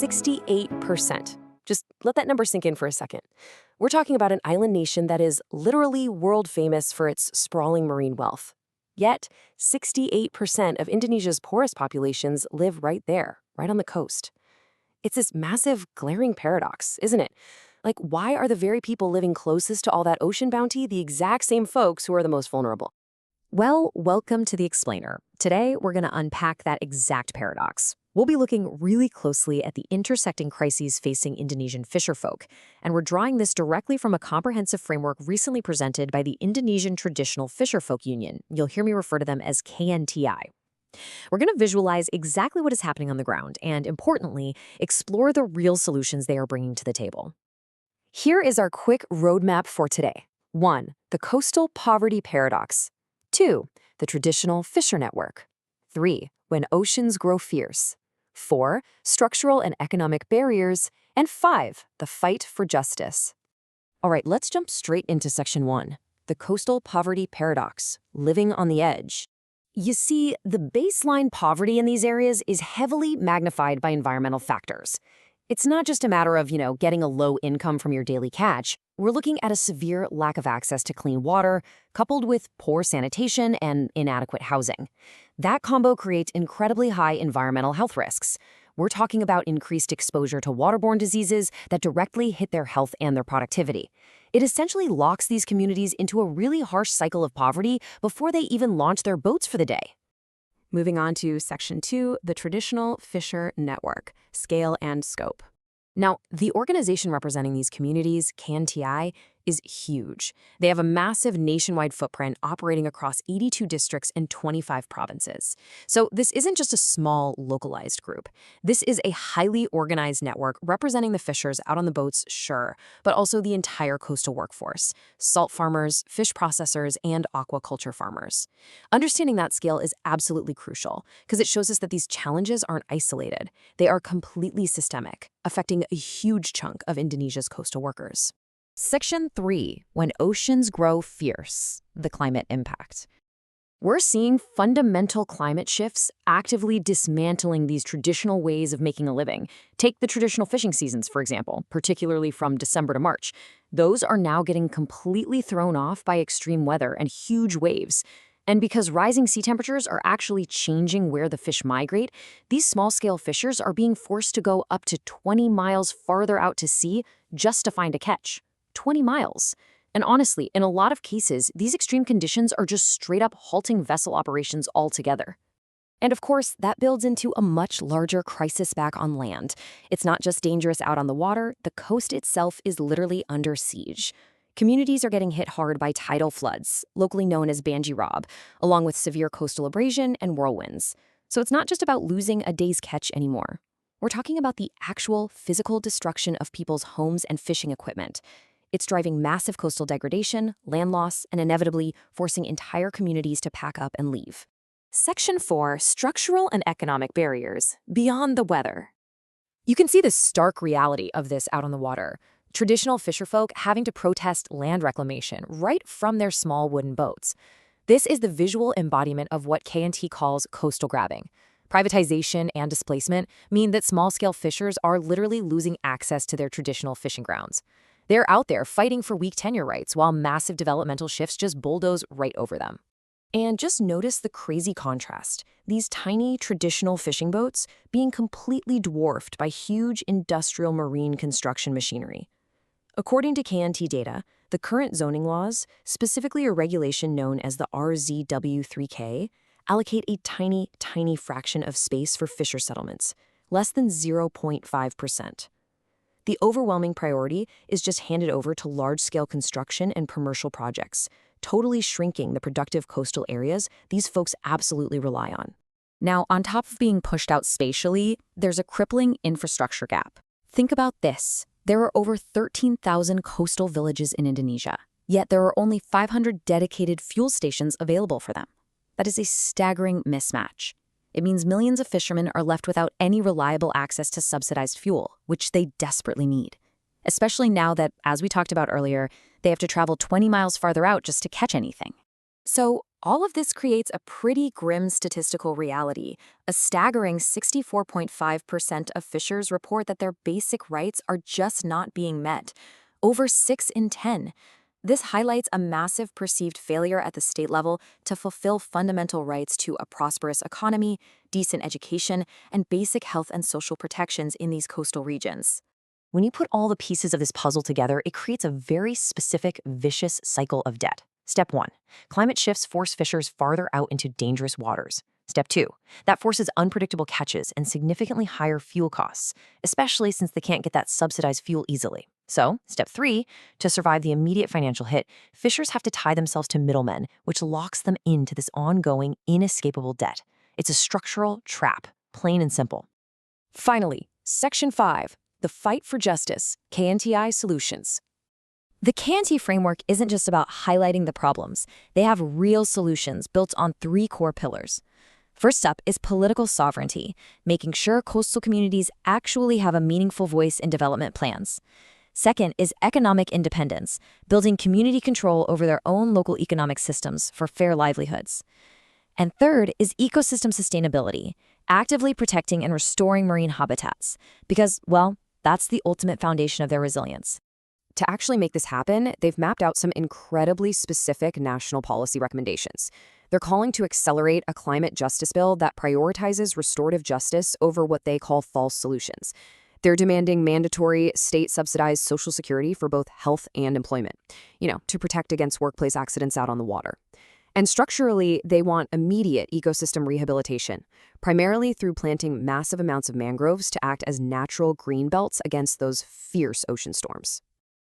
68%. Just let that number sink in for a second. We're talking about an island nation that is literally world famous for its sprawling marine wealth. Yet, 68% of Indonesia's poorest populations live right there, right on the coast. It's this massive, glaring paradox, isn't it? Like, why are the very people living closest to all that ocean bounty the exact same folks who are the most vulnerable? Well, welcome to The Explainer. Today, we're going to unpack that exact paradox. We'll be looking really closely at the intersecting crises facing Indonesian fisherfolk, and we're drawing this directly from a comprehensive framework recently presented by the Indonesian Traditional Fisherfolk Union. You'll hear me refer to them as KNTI. We're going to visualize exactly what is happening on the ground and, importantly, explore the real solutions they are bringing to the table. Here is our quick roadmap for today. 1. The coastal poverty paradox. 2. The traditional fisher network. 3. When oceans grow fierce. 4. Structural and economic barriers. And 5. The fight for justice. All right, let's jump straight into section 1. The coastal poverty paradox, living on the edge. You see, the baseline poverty in these areas is heavily magnified by environmental factors. It's not just a matter of, getting a low income from your daily catch. We're looking at a severe lack of access to clean water, coupled with poor sanitation and inadequate housing. That combo creates incredibly high environmental health risks. We're talking about increased exposure to waterborne diseases that directly hit their health and their productivity. It essentially locks these communities into a really harsh cycle of poverty before they even launch their boats for the day. Moving on to Section 2, the Traditional Fisher Network, Scale and Scope. Now, the organization representing these communities, KNTI, is huge. They have a massive nationwide footprint operating across 82 districts and 25 provinces. So this isn't just a small, localized group. This is a highly organized network representing the fishers out on the boats, sure, but also the entire coastal workforce, salt farmers, fish processors, and aquaculture farmers. Understanding that scale is absolutely crucial because it shows us that these challenges aren't isolated. They are completely systemic, affecting a huge chunk of Indonesia's coastal workers. Section 3, When Oceans Grow Fierce, the Climate Impact. We're seeing fundamental climate shifts actively dismantling these traditional ways of making a living. Take the traditional fishing seasons, for example, particularly from December to March. Those are now getting completely thrown off by extreme weather and huge waves. And because rising sea temperatures are actually changing where the fish migrate, these small-scale fishers are being forced to go up to 20 miles farther out to sea just to find a catch. 20 miles. And honestly, in a lot of cases, these extreme conditions are just straight up halting vessel operations altogether. And of course, that builds into a much larger crisis back on land. It's not just dangerous out on the water, the coast itself is literally under siege. Communities are getting hit hard by tidal floods, locally known as banjirop, along with severe coastal abrasion and whirlwinds. So it's not just about losing a day's catch anymore. We're talking about the actual physical destruction of people's homes and fishing equipment. It's driving massive coastal degradation, land loss, and inevitably forcing entire communities to pack up and leave. Section 4, Structural and Economic Barriers, Beyond the Weather. You can see the stark reality of this out on the water. Traditional fisherfolk having to protest land reclamation right from their small wooden boats. This is the visual embodiment of what KNT calls coastal grabbing. Privatization and displacement mean that small-scale fishers are literally losing access to their traditional fishing grounds. They're out there fighting for weak tenure rights while massive developmental shifts just bulldoze right over them. And just notice the crazy contrast. These tiny traditional fishing boats being completely dwarfed by huge industrial marine construction machinery. According to KNT data, the current zoning laws, specifically a regulation known as the RZW3K, allocate a tiny, tiny fraction of space for fisher settlements, less than 0.5%. The overwhelming priority is just handed over to large-scale construction and commercial projects, totally shrinking the productive coastal areas these folks absolutely rely on. Now, on top of being pushed out spatially, there's a crippling infrastructure gap. Think about this. There are over 13,000 coastal villages in Indonesia, yet there are only 500 dedicated fuel stations available for them. That is a staggering mismatch. It means millions of fishermen are left without any reliable access to subsidized fuel, which they desperately need. Especially now that, as we talked about earlier, they have to travel 20 miles farther out just to catch anything. So, All of this creates a pretty grim statistical reality. A staggering 64.5% of fishers report that their basic rights are just not being met. Over 6 in 10. This highlights a massive perceived failure at the state level to fulfill fundamental rights to a prosperous economy, decent education, and basic health and social protections in these coastal regions. When you put all the pieces of this puzzle together, it creates a very specific, vicious cycle of debt. Step 1. Climate shifts force fishers farther out into dangerous waters. Step 2. That forces unpredictable catches and significantly higher fuel costs, especially since they can't get that subsidized fuel easily. So, Step 3. To survive the immediate financial hit, fishers have to tie themselves to middlemen, which locks them into this ongoing, inescapable debt. It's a structural trap, plain and simple. Finally, Section 5. The Fight for Justice, KNTI Solutions. The KNT framework isn't just about highlighting the problems. They have real solutions built on 3 core pillars. First up is political sovereignty, making sure coastal communities actually have a meaningful voice in development plans. Second is economic independence, building community control over their own local economic systems for fair livelihoods. And third is ecosystem sustainability, actively protecting and restoring marine habitats, because, well, that's the ultimate foundation of their resilience. To actually make this happen, they've mapped out some incredibly specific national policy recommendations. They're calling to accelerate a climate justice bill that prioritizes restorative justice over what they call false solutions. They're demanding mandatory state-subsidized Social Security for both health and employment, to protect against workplace accidents out on the water. And structurally, they want immediate ecosystem rehabilitation, primarily through planting massive amounts of mangroves to act as natural green belts against those fierce ocean storms.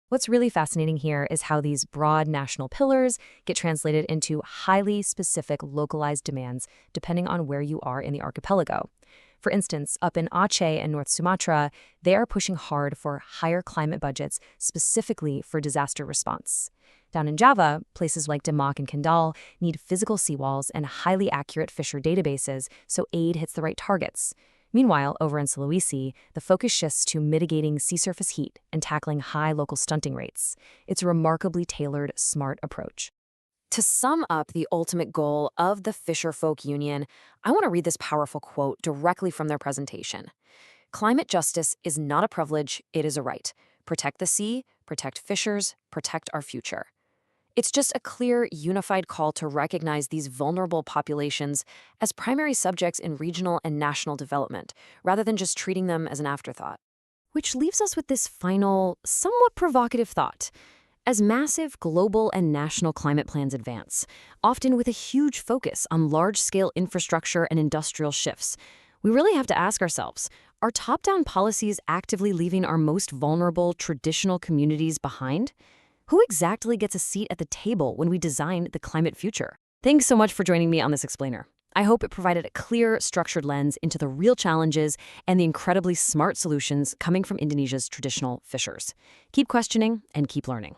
What's really fascinating here is how these broad national pillars get translated into highly specific localized demands depending on where you are in the archipelago. For instance, up in Aceh and North Sumatra, they are pushing hard for higher climate budgets specifically for disaster response. Down in Java, places like Demak and Kendal need physical seawalls and highly accurate fisher databases so aid hits the right targets. Meanwhile, over in Sulawesi, the focus shifts to mitigating sea surface heat and tackling high local stunting rates. It's a remarkably tailored, smart approach. To sum up the ultimate goal of the Fisherfolk Union, I want to read this powerful quote directly from their presentation. Climate justice is not a privilege, it is a right. Protect the sea, protect fishers, protect our future. It's just a clear, unified call to recognize these vulnerable populations as primary subjects in regional and national development, rather than just treating them as an afterthought. Which leaves us with this final, somewhat provocative thought. As massive global and national climate plans advance, often with a huge focus on large-scale infrastructure and industrial shifts, we really have to ask ourselves, are top-down policies actively leaving our most vulnerable traditional communities behind? Who exactly gets a seat at the table when we design the climate future? Thanks so much for joining me on this explainer. I hope it provided a clear, structured lens into the real challenges and the incredibly smart solutions coming from Indonesia's traditional fishers. Keep questioning and keep learning.